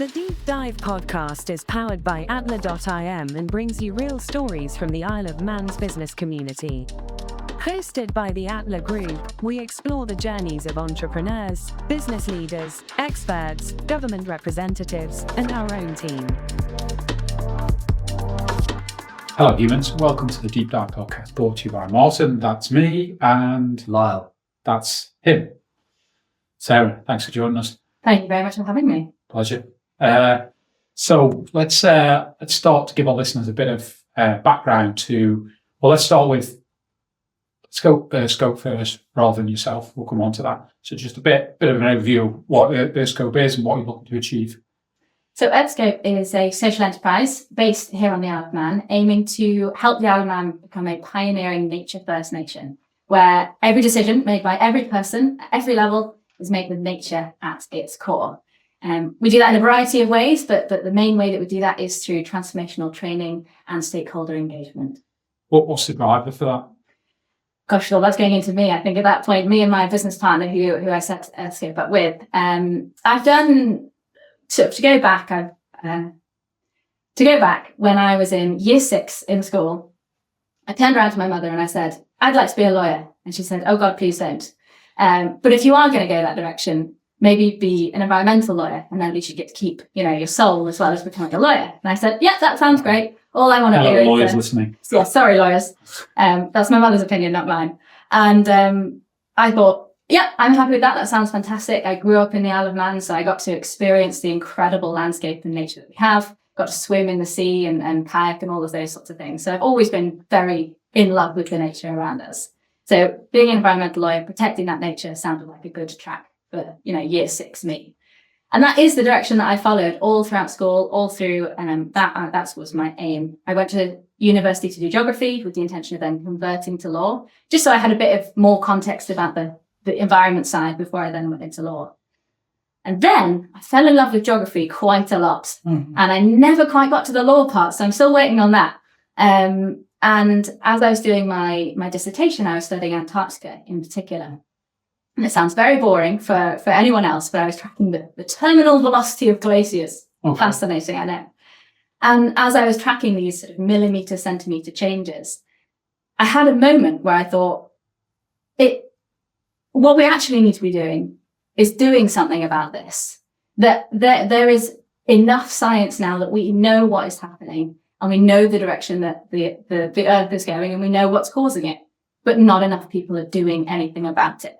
The Deep Dive podcast is powered by Atla.im and brings you real stories from the Isle of Man's business community. Hosted by the Atla Group, we explore the journeys of entrepreneurs, business leaders, experts, government representatives, and our own team. Hello humans, welcome to the Deep Dive podcast brought to you by Martin, that's me, and Lyle, that's him. Sarah, thanks for joining us. Thank you very much for having me. Pleasure. So let's start to give our listeners a bit of background to, let's start with Earthscope first rather than yourself. We'll come on to that. So just a bit of an overview of what Earthscope is and what you're looking to achieve. So Earthscope is a social enterprise based here on the Isle of Man, aiming to help the Isle of Man become a pioneering nature-first nation, where every decision made by every person at every level is made with nature at its core. We do that in a variety of ways, but the main way that we do that is through transformational training and stakeholder engagement. What's the driver for that? Gosh, well, that's going into me. I think at that point, me and my business partner, who I set Earthscope up with, I've done. So to go back when I was in year 6 in school, I turned around to my mother and I said, "I'd like to be a lawyer." And she said, "Oh God, please don't. But if you are going to go that direction, maybe be an environmental lawyer, and at least you get to keep, your soul as well as becoming a lawyer." And I said, "Yeah, that sounds great. All I want to do is..." Lawyers listening. Yeah, sorry, lawyers. That's my mother's opinion, not mine. And I thought, yeah, I'm happy with that. That sounds fantastic. I grew up in the Isle of Man, so I got to experience the incredible landscape and nature that we have. Got to swim in the sea and kayak and all of those sorts of things. So I've always been very in love with the nature around us. So being an environmental lawyer, protecting that nature sounded like a good track for, year 6 me. And that is the direction that I followed all throughout school, all through, and that was my aim. I went to university to do geography with the intention of then converting to law, just so I had a bit of more context about the environment side before I then went into law. And then I fell in love with geography quite a lot. Mm-hmm. And I never quite got to the law part, so I'm still waiting on that. And as I was doing my dissertation, I was studying Antarctica in particular. And it sounds very boring for anyone else, but I was tracking the terminal velocity of glaciers. Okay. Fascinating, I know. And as I was tracking these sort of millimeter, centimeter changes, I had a moment where I thought, what we actually need to be doing is doing something about this. That there is enough science now that we know what is happening, and we know the direction that the Earth is going, and we know what's causing it, but not enough people are doing anything about it.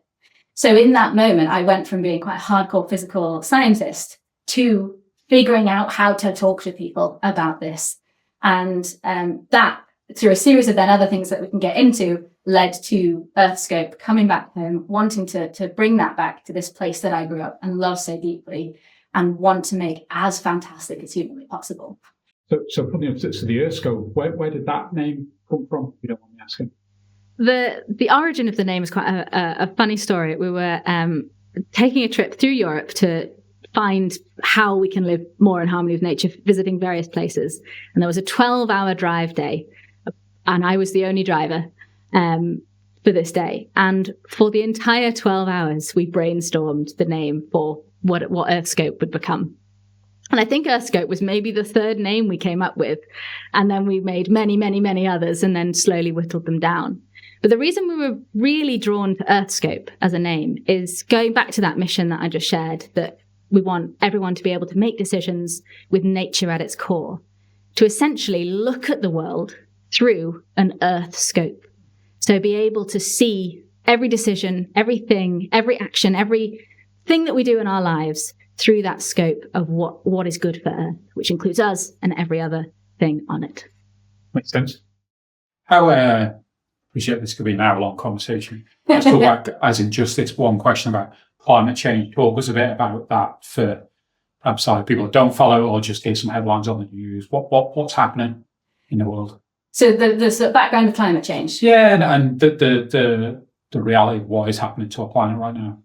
So in that moment, I went from being quite a hardcore physical scientist to figuring out how to talk to people about this. And that, through a series of then other things that we can get into, led to Earthscope coming back home, wanting to bring that back to this place that I grew up and love so deeply, and want to make as fantastic as humanly possible. So putting up to the Earthscope, where did that name come from, if you don't mind me asking? The origin of the name is quite a funny story. We were taking a trip through Europe to find how we can live more in harmony with nature, visiting various places. And there was a 12-hour drive day, and I was the only driver for this day. And for the entire 12 hours, we brainstormed the name for what Earthscope would become. And I think Earthscope was maybe the third name we came up with. And then we made many, many, many others and then slowly whittled them down. But the reason we were really drawn to Earthscope as a name is going back to that mission that I just shared, that we want everyone to be able to make decisions with nature at its core, to essentially look at the world through an Earthscope. So be able to see every decision, everything, every action, everything that we do in our lives through that scope of what is good for Earth, which includes us and every other thing on it. Makes sense. How appreciate this could be an hour-long conversation. Let's talk about, as in just this one question about climate change. Talk us a bit about that for perhaps either people that don't follow or just hear some headlines on the news. What's happening in the world? So the sort of background of climate change. Yeah, and the reality of what is happening to our planet right now.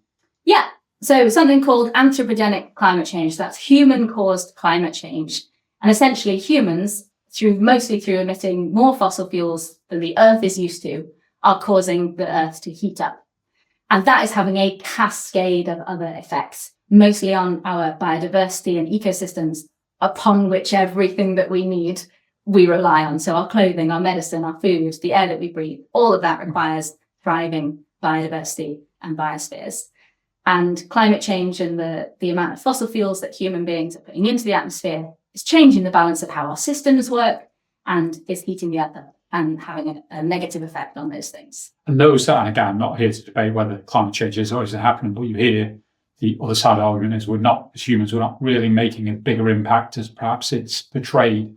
Yeah. So something called anthropogenic climate change. That's human-caused climate change. And essentially humans, mostly through emitting more fossil fuels than the Earth is used to, are causing the Earth to heat up. And that is having a cascade of other effects mostly on our biodiversity and ecosystems, upon which everything that we need, we rely on. So our clothing, our medicine, our food, the air that we breathe, all of that requires thriving biodiversity and biospheres. And climate change and the amount of fossil fuels that human beings are putting into the atmosphere is changing the balance of how our systems work and is heating the earth up and having a negative effect on those things. And those that, and again, I'm not here to debate whether climate change is or isn't happening, but you hear the other side of the argument is we're not, as humans, we're not really making a bigger impact as perhaps it's portrayed.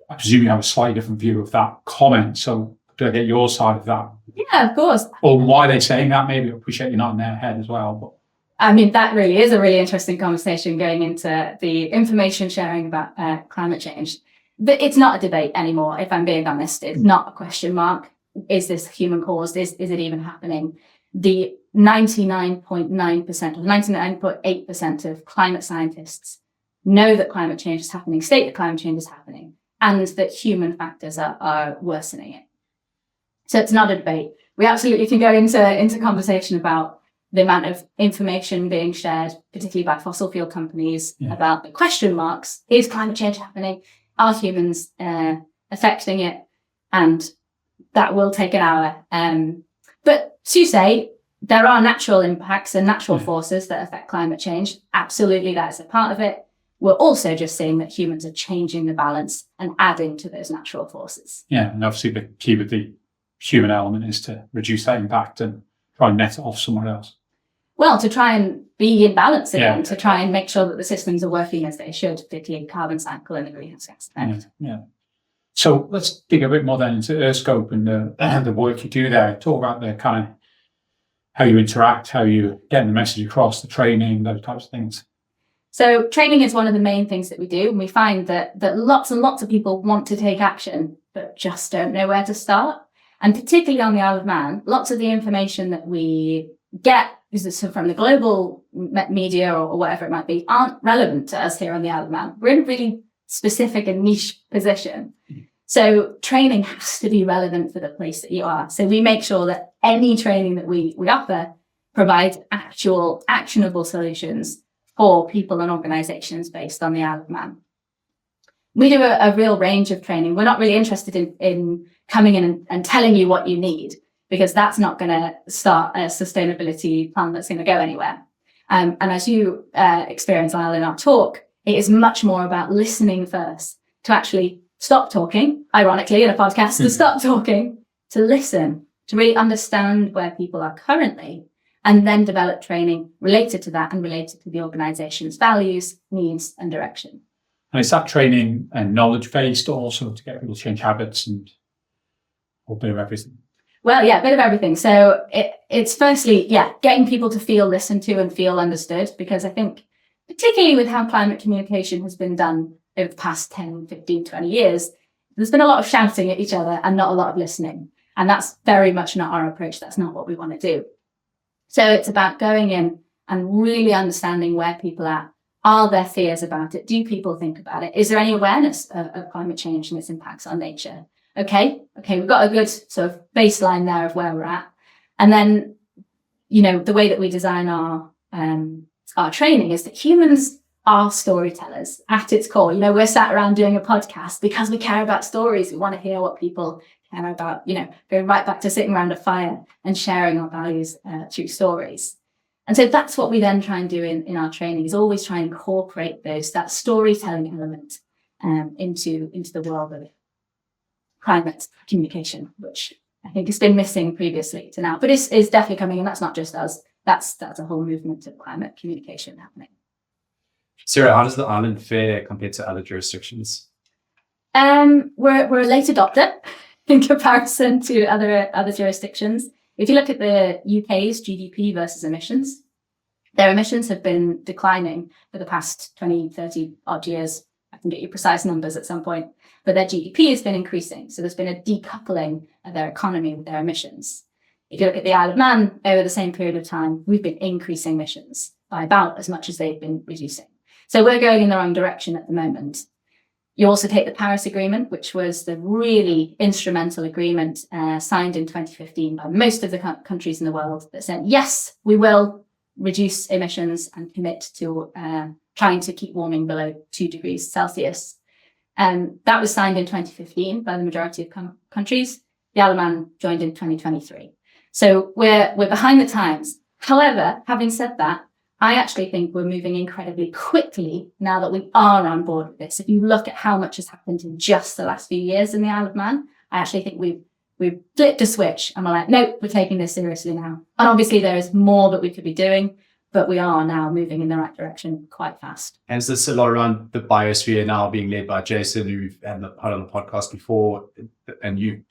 I presume you have a slightly different view of that comment. So do I get your side of that? Yeah, of course. Or why they're saying that? Maybe I appreciate you're not in their head as well. But I mean, that really is a really interesting conversation going into the information sharing about climate change. But it's not a debate anymore, if I'm being honest. It's not a question mark. Is this human caused? Is it even happening? The 99.9% or 99.8% of climate scientists know that climate change is happening, state that climate change is happening, and that human factors are worsening it. So it's not a debate. We absolutely can go into conversation about the amount of information being shared, particularly by fossil fuel companies, about the question marks. Is climate change happening? Are humans affecting it? And that will take an hour. But to say, there are natural impacts and natural forces that affect climate change. Absolutely, that is a part of it. We're also just seeing that humans are changing the balance and adding to those natural forces. yeah, and obviously the key with the human element is to reduce that impact and try and net it off somewhere else. Well, to try and be in balance again, to try and make sure that the systems are working as they should, particularly carbon cycle and the greenhouse gas effect. Yeah. So let's dig a bit more then into Earthscope and the work you do there. Talk about the kind of how you interact, how you get the message across, the training, those types of things. So training is one of the main things that we do. And we find that lots and lots of people want to take action, but just don't know where to start. And particularly on the Isle of Man, lots of the information that we get from the global media or whatever it might be aren't relevant to us here on the Isle of Man. We're in a really specific and niche position. So training has to be relevant for the place that you are. So we make sure that any training that we offer provides actual actionable solutions for people and organizations based on the Isle of Man. We do a real range of training. We're not really interested in coming in and telling you what you need, because that's not going to start a sustainability plan that's going to go anywhere. And as you experience, Lyle, in our talk, it is much more about listening first, to actually stop talking, ironically, in a podcast, to stop talking, to listen, to really understand where people are currently, and then develop training related to that and related to the organization's values, needs, and direction. And is that training and knowledge-based also to get people to change habits and a bit of everything? Well, yeah, a bit of everything. So it's firstly, getting people to feel listened to and feel understood, because I think, particularly with how climate communication has been done over the past 10, 15, 20 years, there's been a lot of shouting at each other and not a lot of listening. And that's very much not our approach. That's not what we want to do. So it's about going in and really understanding where people are. Are there fears about it? Do people think about it? Is there any awareness of climate change and its impacts on nature? Okay, we've got a good sort of baseline there of where we're at. And then, the way that we design our training is that humans are storytellers at its core. We're sat around doing a podcast because we care about stories. We want to hear what people care about, going right back to sitting around a fire and sharing our values through stories. And so that's what we then try and do in our training, is always try and incorporate that storytelling element into the world of climate communication, which I think has been missing previously to now, but is definitely coming. And that's not just us. That's a whole movement of climate communication happening. Sarah, how does the island fare compared to other jurisdictions? We're a late adopter in comparison to other jurisdictions. If you look at the UK's GDP versus emissions, their emissions have been declining for the past 20, 30 odd years. I can get you precise numbers at some point, but their GDP has been increasing. So there's been a decoupling of their economy with their emissions. If you look at the Isle of Man over the same period of time, we've been increasing emissions by about as much as they've been reducing. So we're going in the wrong direction at the moment. You also take the Paris Agreement, which was the really instrumental agreement signed in 2015 by most of the countries in the world that said, yes, we will reduce emissions and commit to trying to keep warming below 2 degrees Celsius. That was signed in 2015 by the majority of countries. The Isle of Man joined in 2023. So we're behind the times. However, having said that, I actually think we're moving incredibly quickly now that we are on board with this. If you look at how much has happened in just the last few years in the Isle of Man, I actually think we've flipped a switch and we're like, no, we're taking this seriously now. And obviously there is more that we could be doing, but we are now moving in the right direction quite fast. And is this a lot around the biosphere now being led by Jason, who've had on the podcast before, and you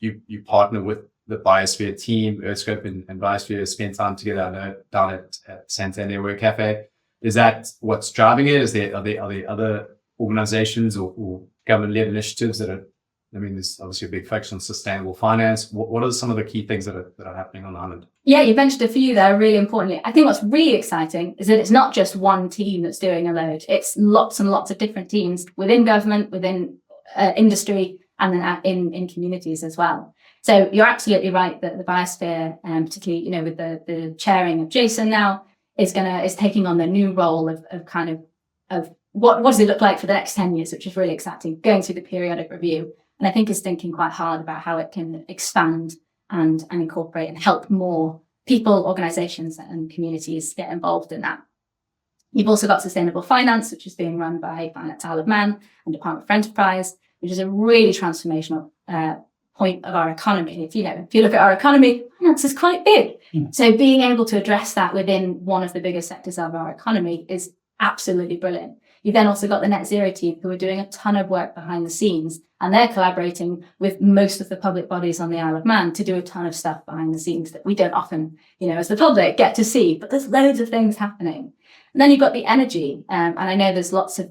partner with the biosphere team, Earthscope and Biosphere spend time together down at Santander Work Cafe. Is that what's driving it? Are there other organizations or government-led initiatives that are, I mean, there's obviously a big focus on sustainable finance. What are some of the key things that are happening on the island? Yeah, you mentioned a few there really importantly. I think what's really exciting is that it's not just one team that's doing a load. It's lots and lots of different teams within government, within industry, and then in communities as well. So you're absolutely right that the biosphere, particularly, with the chairing of Jason now, is taking on the new role of what does it look like for the next 10 years, which is really exciting, going through the periodic review. And I think is thinking quite hard about how it can expand and incorporate and help more people, organizations and communities get involved in that. You've also got sustainable finance, which is being run by Finance Isle of Man and Department for Enterprise, which is a really transformational point of our economy. If you look at our economy, finance is quite big. Mm. So being able to address that within one of the biggest sectors of our economy is absolutely brilliant. You've then also got the net zero team who are doing a ton of work behind the scenes, and they're collaborating with most of the public bodies on the Isle of Man to do a ton of stuff behind the scenes that we don't often, as the public, get to see, but there's loads of things happening. And then you've got the energy, and I know there's lots of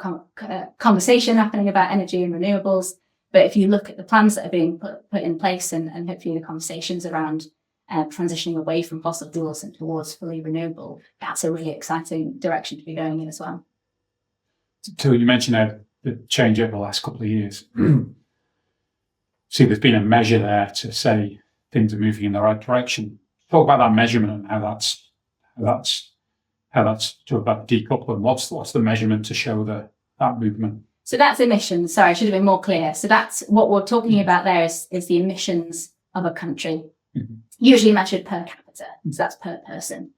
conversation happening about energy and renewables, but if you look at the plans that are being put in place and hopefully the conversations around transitioning away from fossil fuels and towards fully renewable, that's a really exciting direction to be going in as well. So you mentioned the change over the last couple of years. See, there's been a measure there to say things are moving in the right direction. Talk about that measurement and how that's talk about decoupling. What's the measurement to show that movement? So that's emissions. Sorry, I should have been more clear. So that's what we're talking about there is the emissions of a country, usually measured per capita. So that's per person.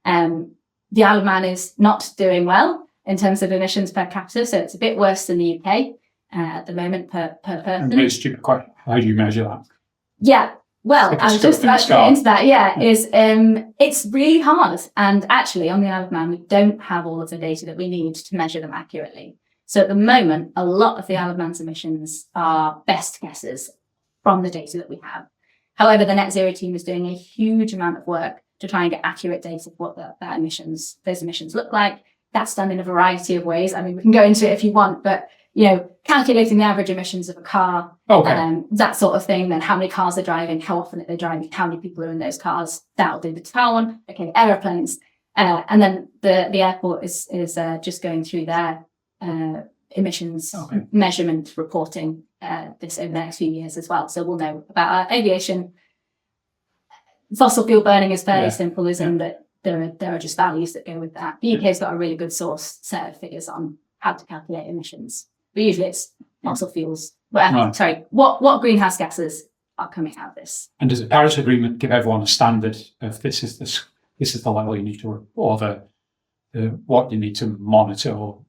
The Isle of Man is not doing well in terms of emissions per capita, so it's a bit worse than the UK at the moment per person. And it's stupid question. How do you measure that? Yeah, well, I was just about to get into that. Yeah, it's really hard. And actually, on the Isle of Man, we don't have all of the data that we need to measure them accurately. So at the moment, a lot of the Isle of Man's emissions are best guesses from the data that we have. However, the net zero team is doing a huge amount of work to try and get accurate data of what those emissions look like. That's done in a variety of ways. I mean, we can go into it if you want, but calculating the average emissions of a car, that sort of thing, then how many cars they're driving, how often are they driving, how many people are in those cars, that'll do the town. Okay, aeroplanes. And then the airport is just going through their emissions measurement reporting this over the next few years as well. So we'll know about our aviation. Fossil fuel burning is fairly simple, isn't it? There are just values that go with that. The UK's got a really good set of figures on how to calculate emissions. But usually it's fossil fuels. Sorry, what greenhouse gases are coming out of this? And does the Paris Agreement give everyone a standard of this is the level you need to, or the what you need to monitor or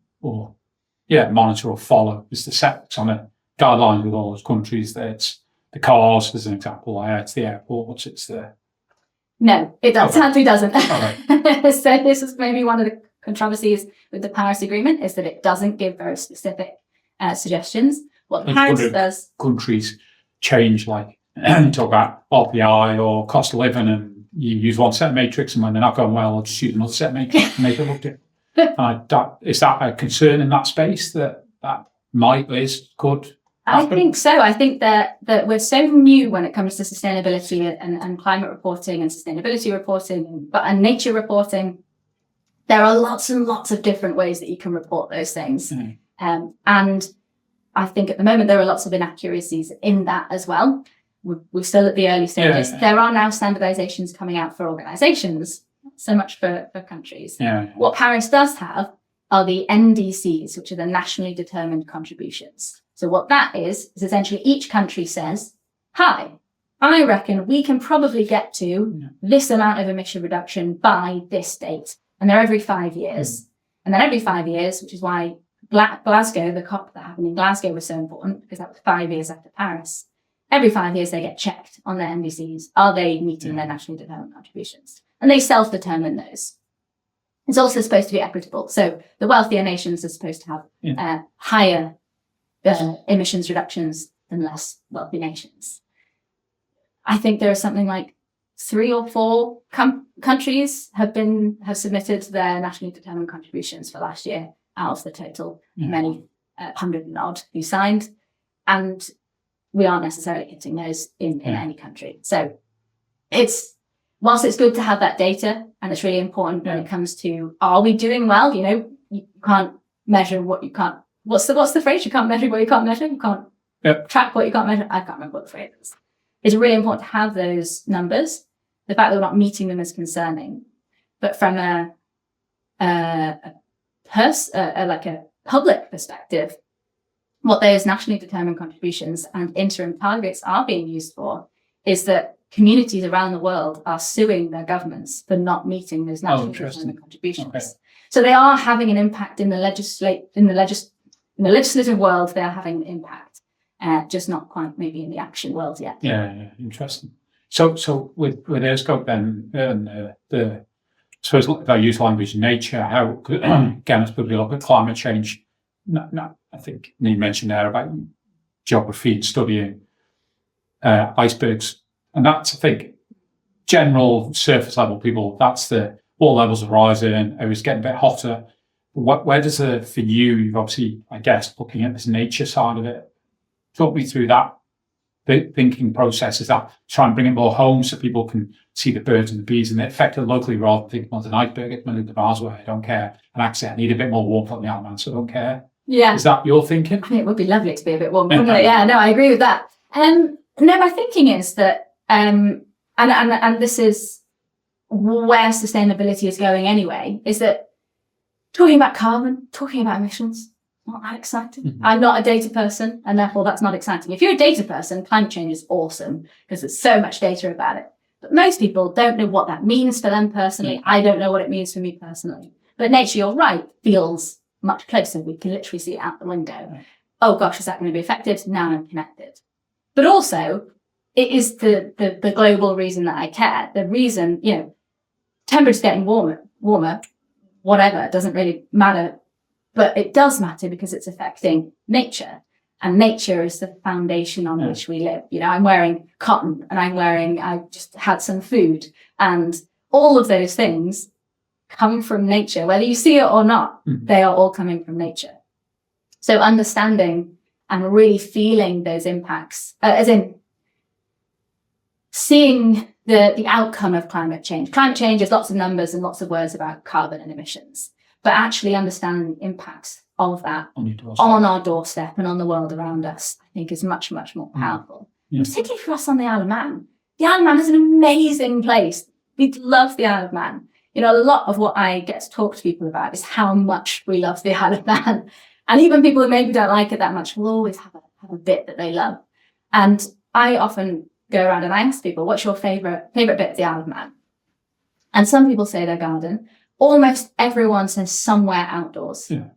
follow? Is the set on a guideline with all those countries that it's the cars as an example, it's the airports, it's the. No, it sadly doesn't. So this is maybe one of the controversies with the Paris Agreement is that it doesn't give very specific suggestions. What Paris does... Countries change, like you talk about RPI or cost of living, and you use one set of matrix, and when they're not going well, I'll just use another set of matrix and make it look different. Is that a concern in that space that could... I think so. I think that we're so new when it comes to sustainability and climate reporting and sustainability reporting and nature reporting. There are lots and lots of different ways that you can report those things. And I think at the moment there are lots of inaccuracies in that as well. We're still at the early stages. There are now standardizations coming out for organizations, so much for countries. Yeah. What Paris does have are the NDCs, which are the nationally determined contributions. So what that is essentially each country says, hi, I reckon we can probably get to this amount of emission reduction by this date. And they're every 5 years. And then every 5 years, which is why Glasgow, the COP that happened in Glasgow was so important, because that was 5 years after Paris. Every 5 years, they get checked on their NDCs. Are they meeting their nationally determined contributions? And they self-determine those. It's also supposed to be equitable. So the wealthier nations are supposed to have higher emissions reductions than less wealthy nations. I think there are something like 3 or 4 countries have submitted their nationally determined contributions for last year out of the total many 100 and odd who signed, and we aren't necessarily hitting those in any country. So whilst it's good to have that data, and it's really important when it comes to, are we doing well? You know, you can't measure what you can't. What's the phrase? You can't measure what you can't measure. You can't track what you can't measure. I can't remember what the phrase is. It's really important to have those numbers. The fact that we're not meeting them is concerning, but from a public perspective, what those nationally determined contributions and interim targets are being used for is that communities around the world are suing their governments for not meeting those nationally determined contributions. Okay. So they are having an impact in the legislative world. They are having an impact, just not quite maybe in the action world yet. Yeah, interesting. So with Earthscope then, and so if I use language in nature, how again, it's probably look at climate change. No, I think you mentioned there about geography and studying icebergs, and that's, I think, general surface level people. That's all levels are rising. It was getting a bit hotter. Where does for you've obviously, I guess, looking at this nature side of it, talk me through that thinking process. Is that try and bring it more home so people can see the birds and the bees and it affected locally rather than thinking, well, an iceberg at the Mars where I don't care, and actually I need a bit more warmth on the outline, so I don't care. Yeah. Is that your thinking? I think it would be lovely to be a bit warm, wouldn't it? Yeah, no, I agree with that. No, my thinking is that, and this is where sustainability is going anyway, is that talking about carbon, talking about emissions, not that exciting. Mm-hmm. I'm not a data person, and therefore that's not exciting. If you're a data person, climate change is awesome because there's so much data about it. But most people don't know what that means for them personally. I don't know what it means for me personally. But nature, you're right, feels much closer. We can literally see it out the window. Right. Oh gosh, is that going to be affected? Now I'm connected. But also, it is the global reason that I care. The reason, temperature's getting warmer, whatever, it doesn't really matter. But it does matter because it's affecting nature. And nature is the foundation on which we live. I'm wearing cotton and I just had some food. And all of those things come from nature. Whether you see it or not, they are all coming from nature. So understanding and really feeling those impacts, as in seeing the outcome of climate change. Climate change is lots of numbers and lots of words about carbon and emissions. But actually understanding the impacts of that on our doorstep and on the world around us, I think is much, much more powerful. Yeah. Particularly for us on the Isle of Man. The Isle of Man is an amazing place. We love the Isle of Man. A lot of what I get to talk to people about is how much we love the Isle of Man. And even people who maybe don't like it that much will always have a bit that they love. And I often go around and I ask people, what's your favourite bit of the Isle of Man? And some people say their garden. Almost everyone says somewhere outdoors. Yeah.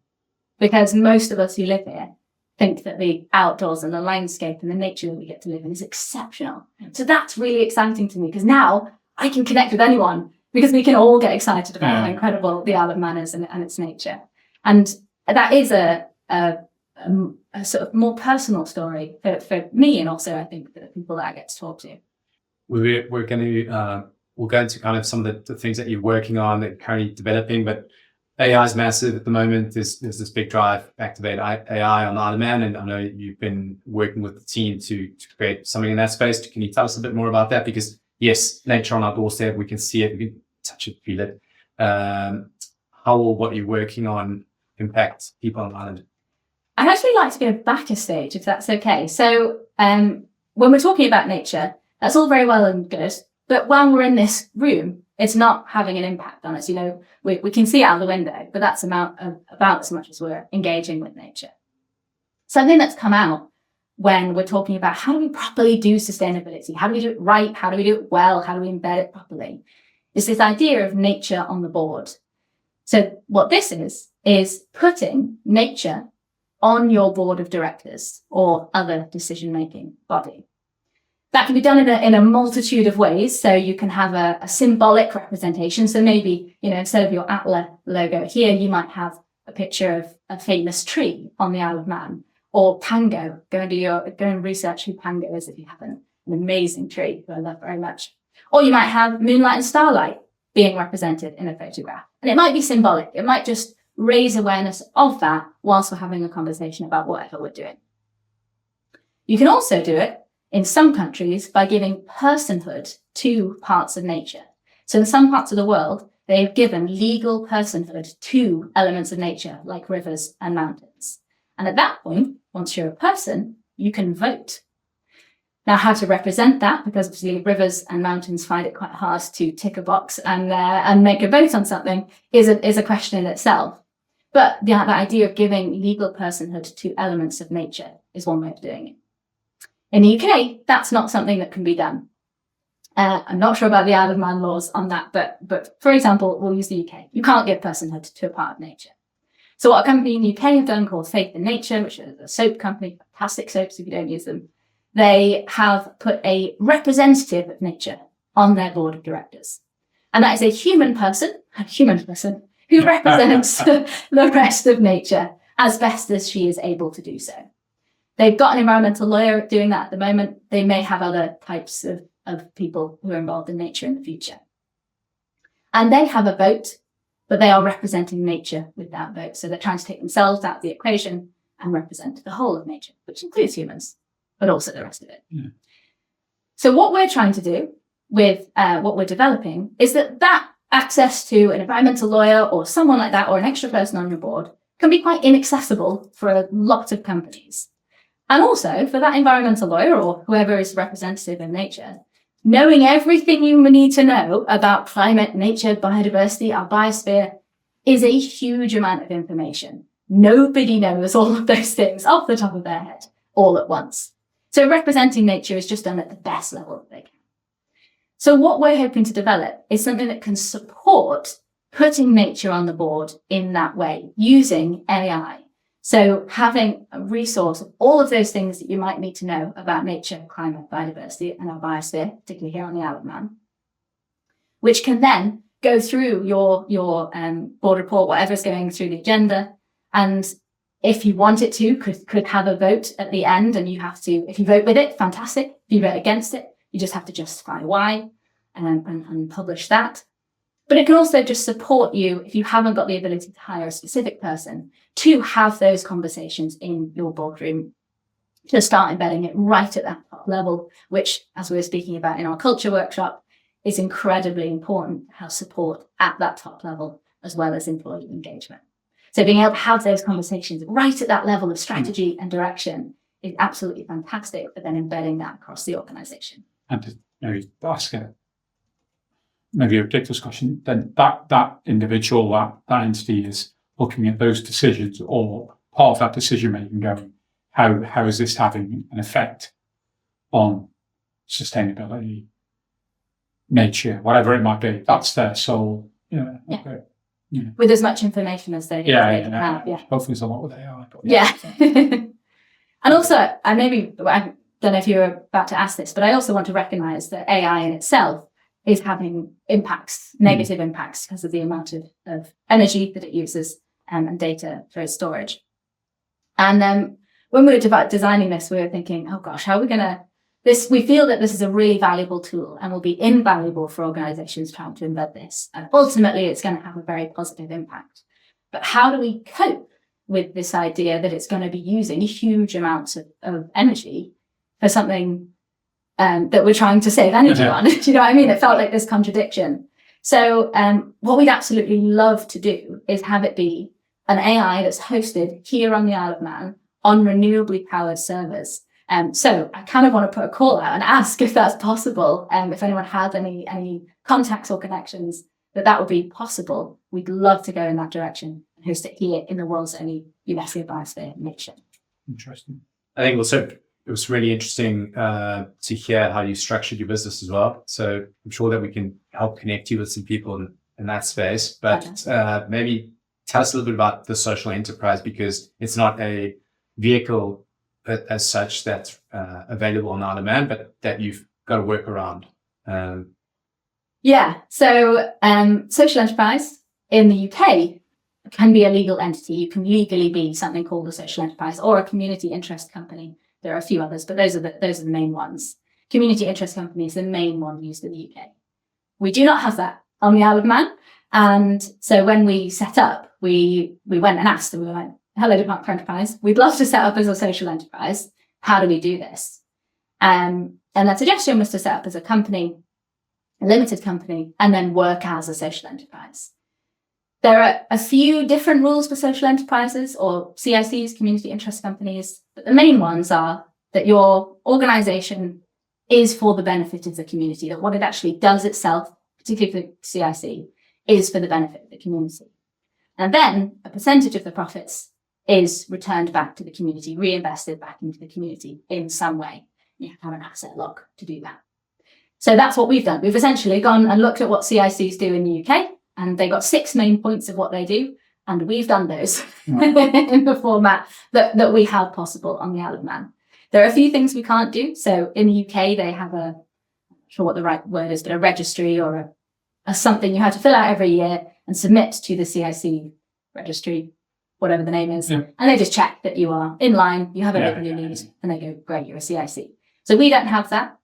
Because most of us who live here think that the outdoors and the landscape and the nature that we get to live in is exceptional. So that's really exciting to me because now I can connect with anyone because we can all get excited about how incredible the Isle of Man is and its nature. And that is a sort of more personal story for me, and also I think for the people that I get to talk to. We're going to we'll go into kind of some of the things that you're working on that you're currently developing, but AI is massive at the moment. There's this big drive to activate AI on the Isle of Man, and I know you've been working with the team to create something in that space. Can you tell us a bit more about that? Because yes, nature on our doorstep, we can see it, we can touch it, feel it. How will what you're working on impact people on the island? I'd actually like to go back a stage, if that's okay. So when we're talking about nature, that's all very well and good. But while we're in this room, It's not having an impact on us. We can see out the window, but that's about as much as we're engaging with nature. Something that's come out when we're talking about how do we properly do sustainability? How do we do it right? How do we do it well? How do we embed it properly? Is this idea of nature on the board. So what this is putting nature on your board of directors or other decision-making body. That can be done in a multitude of ways. So you can have a symbolic representation. So maybe, instead of your Atlas logo here, you might have a picture of a famous tree on the Isle of Man, or Pango. Go and research who Pango is if you haven't. An amazing tree who I love very much. Or you might have moonlight and starlight being represented in a photograph. And it might be symbolic. It might just raise awareness of that whilst we're having a conversation about whatever we're doing. You can also do it in some countries by giving personhood to parts of nature. So in some parts of the world, they've given legal personhood to elements of nature like rivers and mountains. And at that point, once you're a person, you can vote. Now, how to represent that, because obviously rivers and mountains find it quite hard to tick a box and make a vote on something, is a question in itself. But the idea of giving legal personhood to elements of nature is one way of doing it. In the UK, that's not something that can be done. I'm not sure about the Isle of Man laws on that, but for example, we'll use the UK. You can't give personhood to a part of nature. So what a company in the UK have done called Faith in Nature, which is a soap company, fantastic soaps if you don't use them, they have put a representative of nature on their board of directors. And that is a human person who represents the rest of nature as best as she is able to do so. They've got an environmental lawyer doing that at the moment. They may have other types of people who are involved in nature in the future. And they have a vote, but they are representing nature with that vote. So they're trying to take themselves out of the equation and represent the whole of nature, which includes humans, but also the rest of it. Yeah. So what we're trying to do with what we're developing is that access to an environmental lawyer or someone like that or an extra person on your board can be quite inaccessible for a lot of companies. And also for that environmental lawyer or whoever is representative in nature, knowing everything you need to know about climate, nature, biodiversity, our biosphere is a huge amount of information. Nobody knows all of those things off the top of their head all at once. So representing nature is just done at the best level that they can. So what we're hoping to develop is something that can support putting nature on the board in that way using AI. So having a resource of all of those things that you might need to know about nature, climate, biodiversity, and our biosphere, particularly here on the Isle of Man, which can then go through your board report, whatever's going through the agenda, and if you want it to, could have a vote at the end, and you have to, if you vote with it, fantastic. If you vote against it, you just have to justify why and publish that. But it can also just support you, if you haven't got the ability to hire a specific person, to have those conversations in your boardroom, to start embedding it right at that top level, which, as we were speaking about in our culture workshop, is incredibly important to have support at that top level, as well as employee engagement. So being able to have those conversations right at that level of strategy and direction is absolutely fantastic, but then embedding that across the organization. And to maybe ask maybe a ridiculous question, then that individual, that entity is looking at those decisions or part of that decision making going, how is this having an effect on sustainability, nature, whatever it might be. That's their sole, okay. Yeah. With as much information as they can have. Yeah. Hopefully there's a lot with AI. But yeah. And also, I don't know if you were about to ask this, but I also want to recognize that AI in itself is having impacts, negative impacts, because of the amount of energy that it uses and data for its storage. And when we were designing this, we were thinking, oh gosh, how are we going to, we feel that this is a really valuable tool and will be invaluable for organizations trying to embed this. And ultimately, it's going to have a very positive impact. But how do we cope with this idea that it's going to be using huge amounts of energy for something that we're trying to save energy on? Do you know what I mean? It felt like this contradiction. So what we'd absolutely love to do is have it be an AI that's hosted here on the Isle of Man on renewably powered servers. So I kind of want to put a call out and ask if that's possible. If anyone has any contacts or connections that would be possible, we'd love to go in that direction and host it here in the world's only UNESCO Biosphere Nation. Interesting. I think also it was really interesting to hear how you structured your business as well. So I'm sure that we can help connect you with some people in that space. But maybe tell us a little bit about the social enterprise, because it's not a vehicle as such that's available on Isle of Man, but that you've got to work around. So social enterprise in the UK can be a legal entity. You can legally be something called a social enterprise or a community interest company. There are a few others, but those are the main ones. Community interest company is the main one used in the UK. We do not have that on the Isle of Man. And so when we set up, we went and asked, and we were like, hello, Department for Enterprise. We'd love to set up as a social enterprise. How do we do this? And their suggestion was to set up as a company, a limited company, and then work as a social enterprise. There are a few different rules for social enterprises or CICs, community interest companies, but the main ones are that your organization is for the benefit of the community, that what it actually does itself, particularly for CIC, is for the benefit of the community. And then a percentage of the profits is returned back to the community, reinvested back into the community in some way. You have an asset lock to do that. So that's what we've done. We've essentially gone and looked at what CICs do in the UK, and they got 6 main points of what they do, and we've done those in the format that we have possible on the Isle of Man. There are a few things we can't do. So in the UK, they have I'm not sure what the right word is, but a registry or a something you have to fill out every year and submit to the CIC registry, whatever the name is. Yeah. And they just check that you are in line, you have everything you need, and they go, great, you're a CIC. So we don't have that,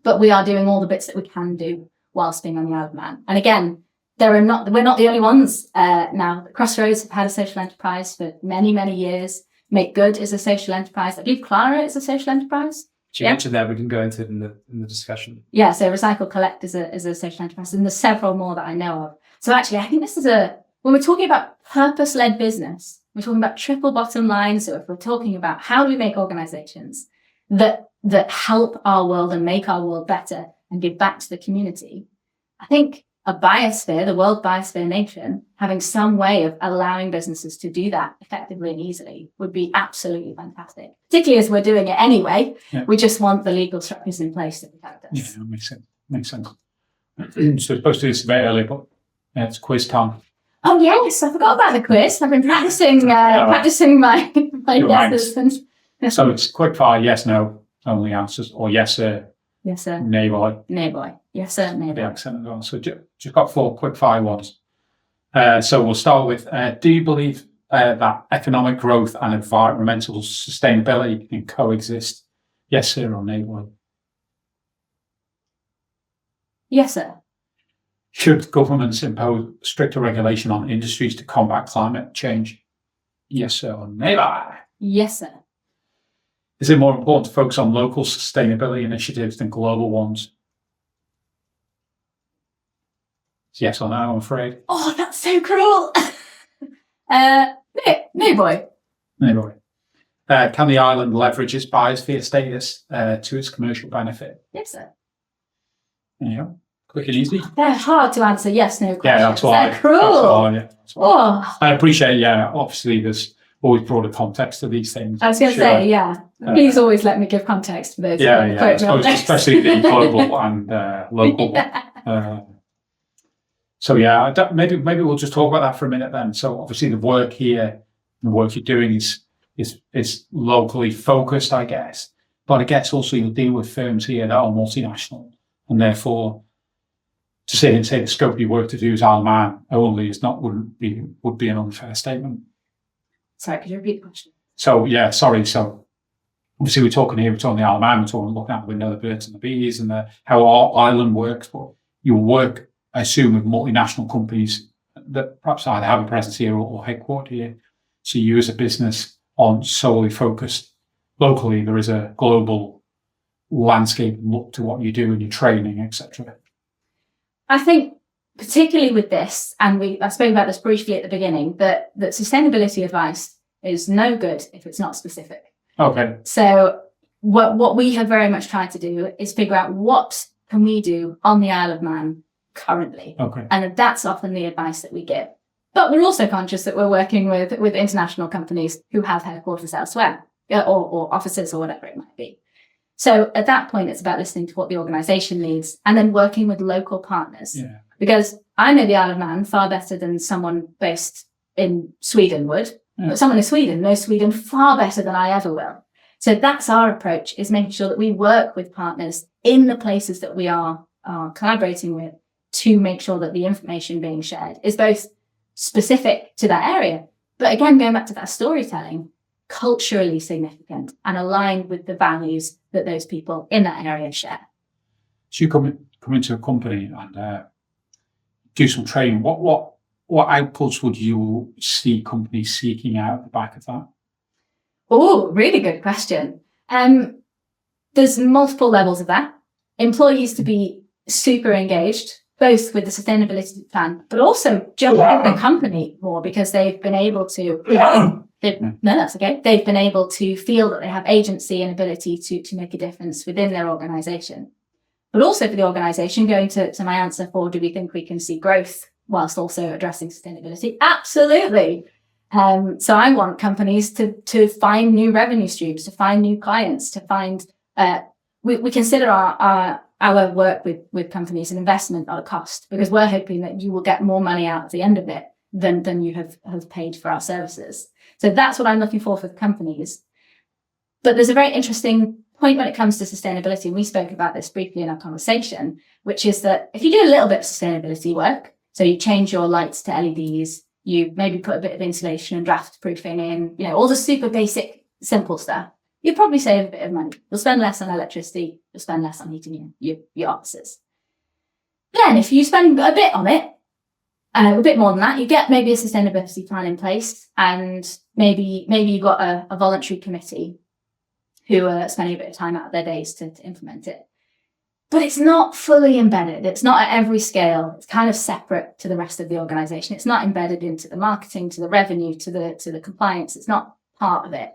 but we are doing all the bits that we can do whilst being on the Isle of Man. And again, we're not the only ones now. Crossroads have had a social enterprise for many, many years. Make Good is a social enterprise. I believe Clara is a social enterprise. She mentioned that. We didn't go into it in the discussion. Yeah, so Recycle Collect is a social enterprise, and there's several more that I know of. So actually, I think this is when we're talking about purpose-led business, we're talking about triple bottom line. So if we're talking about how do we make organizations that help our world and make our world better and give back to the community, I think a biosphere, the World Biosphere Nation, having some way of allowing businesses to do that effectively and easily would be absolutely fantastic. Particularly as we're doing it anyway, we just want the legal structures in place to protect us. Yeah, that makes sense. So supposed to do this a bit earlier, but it's quiz time. Oh yes, I forgot about the quiz. I've been practicing my guesses. So it's quick fire, yes, no, only answers, or yes, sir. Yes, sir. Nay, boy. Nay, boy. Yes, sir. Nay, boy. The accent as well. So just got 4 quick fire ones. So we'll start with, do you believe that economic growth and environmental sustainability can coexist? Yes, sir, or nay, boy? Yes, sir. Should governments impose stricter regulation on industries to combat climate change? Yes, sir, or nay, boy? Yes, sir. Is it more important to focus on local sustainability initiatives than global ones? Yes or no, I'm afraid. Oh, that's so cruel. Nay, boy. Nay, boy. Can the island leverage its biosphere status to its commercial benefit? Yes, sir. There you go. Quick and easy. They're hard to answer yes, no questions. Yeah, that's why. They're cruel. That's why. I appreciate, obviously there's always broader context to these things. I was going to say, please always let me give context for those. I suppose, especially the global and local. Maybe we'll just talk about that for a minute then. So obviously the work here, the work you're doing is locally focused, I guess. But I guess also you deal with firms here that are multinational, and therefore to say the scope of your work to do is Isle of Man only would be an unfair statement. Sorry, could you repeat the question? So So obviously we're talking the Isle of Man, we're talking looking out the window, the birds and the bees and how our island works. But you work, I assume, with multinational companies that perhaps either have a presence here or headquartered here. So you as a business aren't solely focused locally. There is a global landscape look to what you do and your training, etc. I think particularly with this, and I spoke about this briefly at the beginning, that sustainability advice is no good if it's not specific. Okay. So what we have very much tried to do is figure out what can we do on the Isle of Man currently. Okay. And that's often the advice that we give. But we're also conscious that we're working with international companies who have headquarters elsewhere, or offices or whatever it might be. So at that point, it's about listening to what the organization needs and then working with local partners. Yeah. Because I know the Isle of Man far better than someone based in Sweden would. Yeah. But someone in Sweden knows Sweden far better than I ever will. So that's our approach, is making sure that we work with partners in the places that we are collaborating with to make sure that the information being shared is both specific to that area, but again, going back to that storytelling, culturally significant and aligned with the values that those people in that area share. So you come into a company and do some training. What outputs would you see companies seeking out at the back of that? Oh, really good question. There's multiple levels of that. Employees to be super engaged, both with the sustainability plan, but also jump in the company more because they've been able to, they've been able to feel that they have agency and ability to make a difference within their organization. But also for the organization, going to my answer for, do we think we can see growth whilst also addressing sustainability? Absolutely. So I want companies to find new revenue streams, to find new clients, to find, we consider our work with companies an investment, not a cost, because we're hoping that you will get more money out at the end of it than you have paid for our services. So that's what I'm looking for companies. But there's a very interesting point when it comes to sustainability, and we spoke about this briefly in our conversation, which is that if you do a little bit of sustainability work, so you change your lights to LEDs, you maybe put a bit of insulation and draft proofing in, all the super basic, simple stuff, you'll probably save a bit of money. You'll spend less on electricity, you'll spend less on heating your offices. Then if you spend a bit on it, a bit more than that, you get maybe a sustainability plan in place, and maybe you've got a voluntary committee who are spending a bit of time out of their days to implement it. But it's not fully embedded. It's not at every scale. It's kind of separate to the rest of the organization. It's not embedded into the marketing, to the revenue, to the compliance. It's not part of it.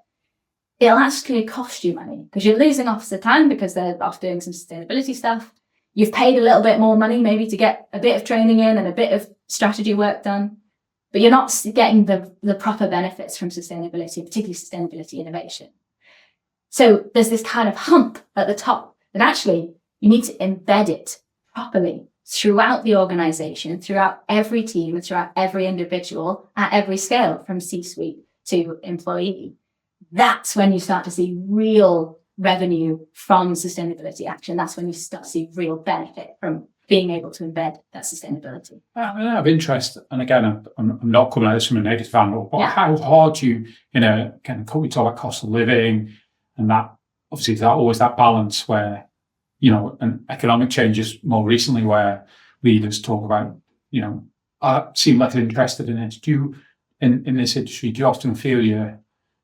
It'll actually cost you money because you're losing officer time because they're off doing some sustainability stuff. You've paid a little bit more money maybe to get a bit of training in and a bit of strategy work done, but you're not getting the proper benefits from sustainability, particularly sustainability innovation. So there's this kind of hump at the top that actually you need to embed it properly throughout the organization, throughout every team, throughout every individual, at every scale, from C-suite to employee. That's when you start to see real revenue from sustainability action. That's when you start to see real benefit from being able to embed that sustainability. I mean, of interest, and again, I'm not coming at this from a negative angle, but Yeah. how hard do you, can we talk about cost of living and that, obviously, there's always that balance where, and economic changes more recently where leaders talk about, seem less interested in it. Do you, in this industry, do you often feel you're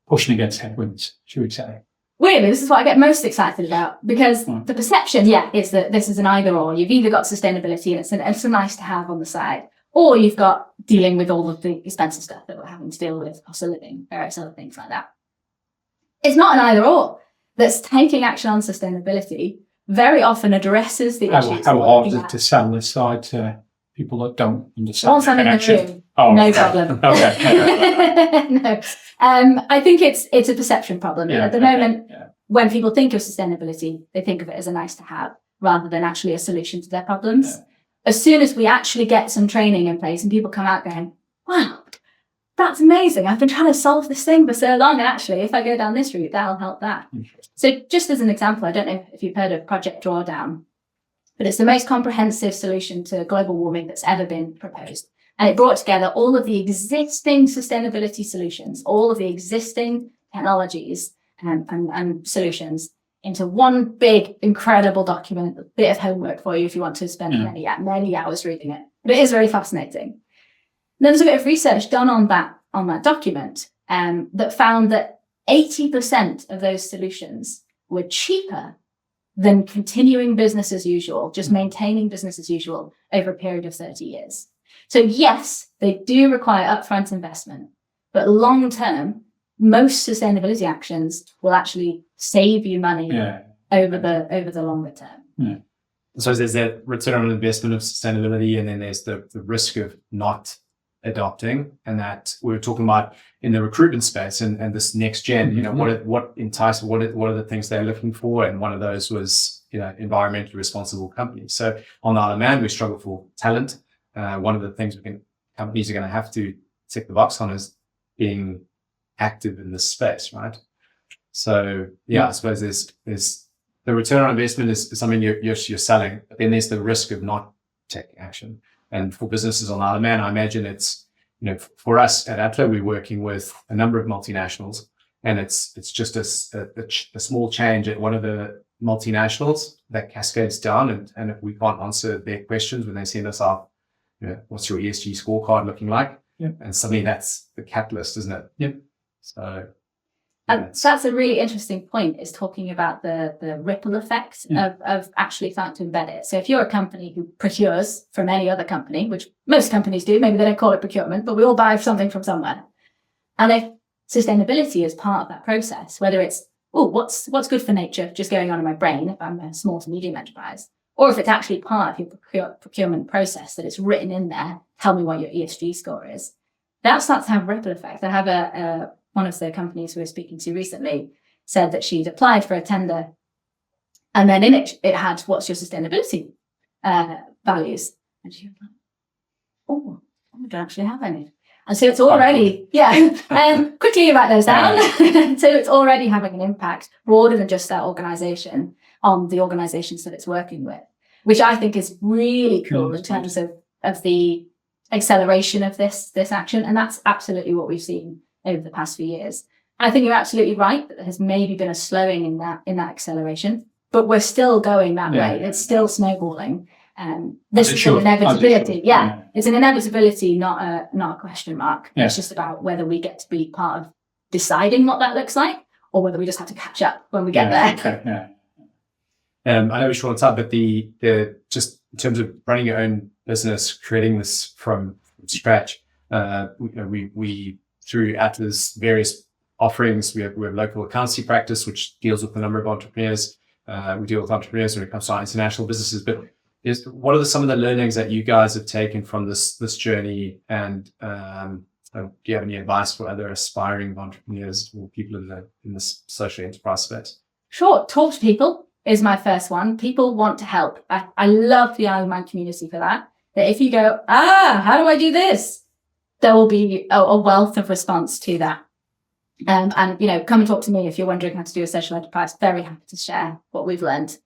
pushing against headwinds, should we say? Weirdly, this is what I get most excited about, because the perception, is that this is an either or. You've either got sustainability and it's a nice to have on the side, or you've got dealing with all of the expensive stuff that we're having to deal with, cost of living, various other things like that. It's not an either or. That's taking action on sustainability very often addresses the issues. How hard is it to sell this side to people that don't understand? Once I'm in the room, no okay. problem. Okay. No. I think it's a perception problem. At the moment, when people think of sustainability, they think of it as a nice to have rather than actually a solution to their problems. Yeah. As soon as we actually get some training in place and people come out going, wow, that's amazing. I've been trying to solve this thing for so long. And actually, if I go down this route, that'll help that. So just as an example, I don't know if you've heard of Project Drawdown, but it's the most comprehensive solution to global warming that's ever been proposed. And it brought together all of the existing sustainability solutions, all of the existing technologies and solutions into one big, incredible document, a bit of homework for you if you want to spend many hours reading it. But it is very fascinating. And then there's a bit of research done on that document that found that 80% of those solutions were cheaper than continuing business as usual, just maintaining business as usual over a period of 30 years. So yes, they do require upfront investment, but long term, most sustainability actions will actually save you money Yeah. over the longer term. Yeah. So there's that return on investment of sustainability, and then there's the risk of not adopting, and that we were talking about in the recruitment space and this next gen, you know, what are the things they're looking for, and one of those was, you know, environmentally responsible companies. So on the Isle of Man, we struggle for talent. One of the things companies are going to have to tick the box on is being active in this space, right? So yeah, I suppose there's the return on investment is something you're selling, but then there's the risk of not taking action. And for businesses on the Isle of Man, I imagine it's, you know, for us at Atla, we're working with a number of multinationals, and it's just a small change at one of the multinationals that cascades down, and if we can't answer their questions when they send us out, you know, what's your ESG scorecard looking like? Yep. And suddenly that's the catalyst, isn't it? Yep. So. And that's a really interesting point, is talking about the ripple effect of actually starting to embed it. So if you're a company who procures from any other company, which most companies do, maybe they don't call it procurement, but we all buy something from somewhere. And if sustainability is part of that process, whether it's, what's good for nature just going on in my brain if I'm a small to medium enterprise, or if it's actually part of your procurement process, that it's written in there, tell me what your ESG score is, that starts to have a ripple effect. I have one of the companies we were speaking to recently said that she'd applied for a tender, and then in it had, what's your sustainability values? And she was like, I don't actually have any. And so it's already, quickly write those down. So it's already having an impact broader than just that organisation on the organisations that it's working with, which I think is really cool in terms of the acceleration of this action. And that's absolutely what we've seen over the past few years. I think you're absolutely right that there has maybe been a slowing in that acceleration, but we're still going that way. It's still snowballing. This is an inevitability. It's an inevitability, not a question mark. It's just about whether we get to be part of deciding what that looks like, or whether we just have to catch up when we get there. I know we should want to talk, but the just in terms of running your own business, creating this from scratch, we through Atla's various offerings, we have local accountancy practice, which deals with a number of entrepreneurs. We deal with entrepreneurs when it comes to our international businesses. But what are some of the learnings that you guys have taken from this journey? And do you have any advice for other aspiring entrepreneurs or people in this social enterprise space? Sure. Talk to people is my first one. People want to help. I love the Isle of Man community for that. That if you go, how do I do this? There will be a wealth of response to that. And come and talk to me if you're wondering how to do a social enterprise. Very happy to share what we've learned.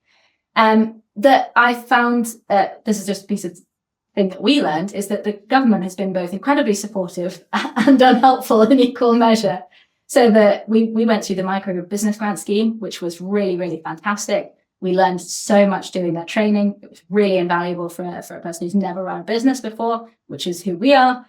That I found, this is just a piece of thing that we learned, is that the government has been both incredibly supportive and unhelpful in equal measure. So that we went through the micro business grant scheme, which was really, really fantastic. We learned so much doing that training. It was really invaluable for a person who's never run a business before, which is who we are.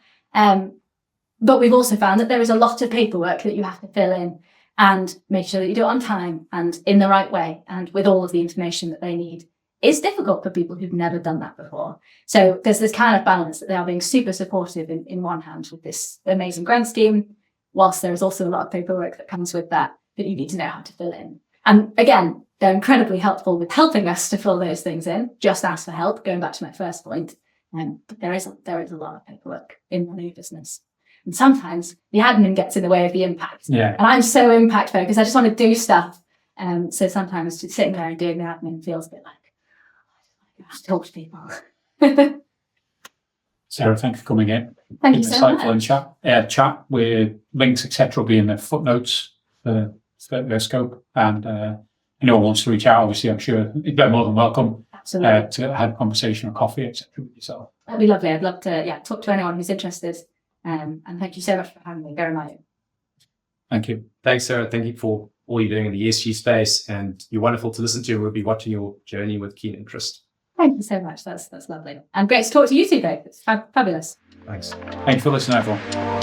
But we've also found that there is a lot of paperwork that you have to fill in and make sure that you do it on time and in the right way and with all of the information that they need. It's difficult for people who've never done that before. So there's this kind of balance that they are being super supportive in one hand with this amazing grant scheme, whilst there is also a lot of paperwork that comes with that you need to know how to fill in. And again, they're incredibly helpful with helping us to fill those things in. Just ask for help, going back to my first point. But there is a lot of paperwork in running a business. And sometimes the admin gets in the way of the impact. And I'm so impact focused. I just want to do stuff. So sometimes just sitting there and doing the admin feels a bit like, I have to talk to people. Sarah, thanks for coming in. Thank you so much. Insightful chat with links, etc. will be in the footnotes for Earthscope. And anyone wants to reach out, obviously, I'm sure you're more than welcome to have a conversation or coffee, etc. with yourself. That'd be lovely. I'd love to talk to anyone who's interested. And thank you so much for having me. Very much. Thank you. Thanks, Sarah. Thank you for all you're doing in the ESG space. And you're wonderful to listen to. We'll be watching your journey with keen interest. Thank you so much. That's lovely. And great to talk to you two both. It's fabulous. Thanks. Thank you for listening, everyone.